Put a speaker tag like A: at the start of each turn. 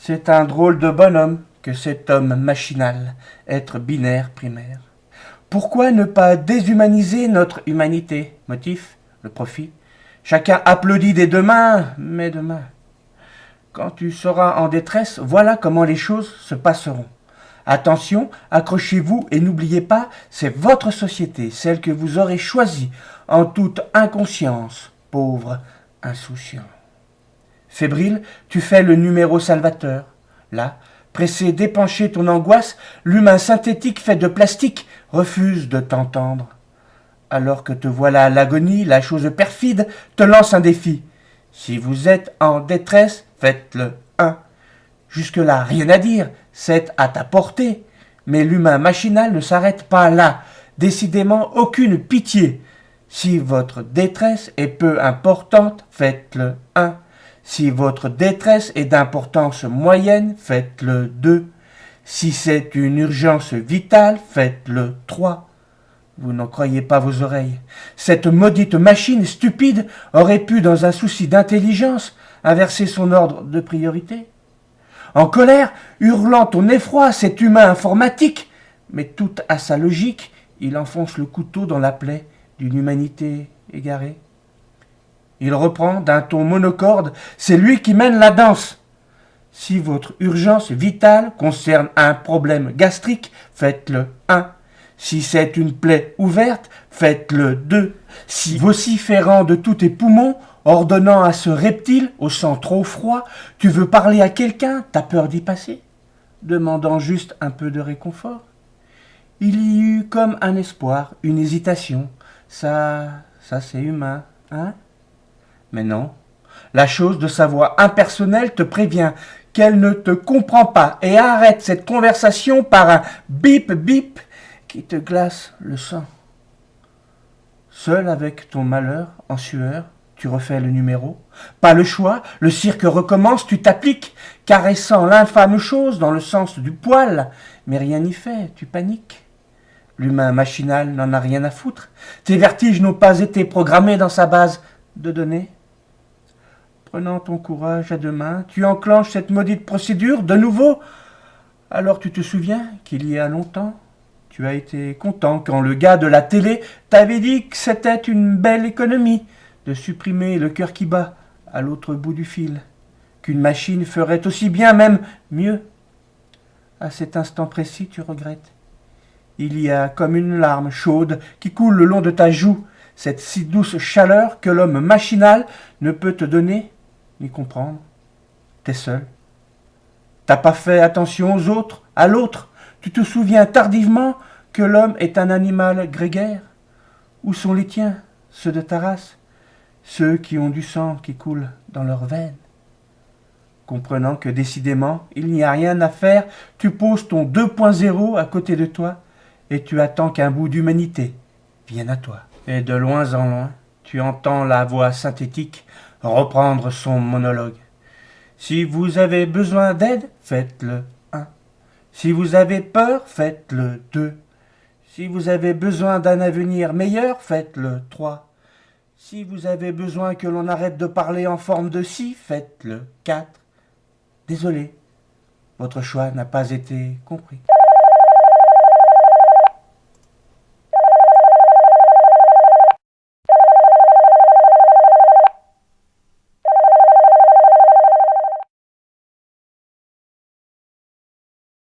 A: C'est un drôle de bonhomme que cet homme machinal, être binaire primaire. Pourquoi ne pas déshumaniser notre humanité? Motif, le profit. Chacun applaudit des deux mains, mais demain. Quand tu seras en détresse, voilà comment les choses se passeront. Attention, accrochez-vous et n'oubliez pas, c'est votre société, celle que vous aurez choisie, en toute inconscience, pauvre insouciant. Fébrile, tu fais le numéro salvateur. Là, pressé d'épancher ton angoisse, l'humain synthétique fait de plastique refuse de t'entendre. Alors que te voilà à l'agonie, la chose perfide te lance un défi. Si vous êtes en détresse, faites-le un. Jusque-là, rien à dire, c'est à ta portée. Mais l'humain machinal ne s'arrête pas là. Décidément, aucune pitié. Si votre détresse est peu importante, faites-le un. Si votre détresse est d'importance moyenne, faites-le 2. Si c'est une urgence vitale, faites-le 3. Vous n'en croyez pas vos oreilles. Cette maudite machine stupide aurait pu, dans un souci d'intelligence, inverser son ordre de priorité. En colère, hurlant ton effroi, cet humain informatique, mais tout à sa logique, il enfonce le couteau dans la plaie d'une humanité égarée. Il reprend d'un ton monocorde, c'est lui qui mène la danse. Si votre urgence vitale concerne un problème gastrique, faites-le 1. Si c'est une plaie ouverte, faites-le 2. Si vociférant de tous tes poumons, ordonnant à ce reptile, au sang trop froid, tu veux parler à quelqu'un, t'as peur d'y passer, demandant juste un peu de réconfort. Il y eut comme un espoir, une hésitation. Ça c'est humain, hein? Mais non, la chose de sa voix impersonnelle te prévient qu'elle ne te comprend pas et arrête cette conversation par un bip bip qui te glace le sang. Seul avec ton malheur, en sueur, tu refais le numéro. Pas le choix, le cirque recommence, tu t'appliques, caressant l'infâme chose dans le sens du poil, mais rien n'y fait, tu paniques. L'humain machinal n'en a rien à foutre. Tes vertiges n'ont pas été programmés dans sa base de données. Prenant ton courage à deux mains, tu enclenches cette maudite procédure de nouveau. Alors tu te souviens qu'il y a longtemps, tu as été content quand le gars de la télé t'avait dit que c'était une belle économie de supprimer le cœur qui bat à l'autre bout du fil, qu'une machine ferait aussi bien, même mieux. À cet instant précis, tu regrettes. Il y a comme une larme chaude qui coule le long de ta joue, cette si douce chaleur que l'homme machinal ne peut te donner ni comprendre. T'es seul. T'as pas fait attention aux autres, à l'autre. Tu te souviens tardivement que l'homme est un animal grégaire. Où sont les tiens, ceux de ta race, ceux qui ont du sang qui coule dans leurs veines? Comprenant que décidément il n'y a rien à faire, tu poses ton 2.0 à côté de toi et tu attends qu'un bout d'humanité vienne à toi. Et de loin en loin, tu entends la voix synthétique reprendre son monologue. Si vous avez besoin d'aide, faites-le 1. Si vous avez peur, faites-le 2. Si vous avez besoin d'un avenir meilleur, faites-le 3. Si vous avez besoin que l'on arrête de parler en forme de si, faites-le 4. Désolé, votre choix n'a pas été compris.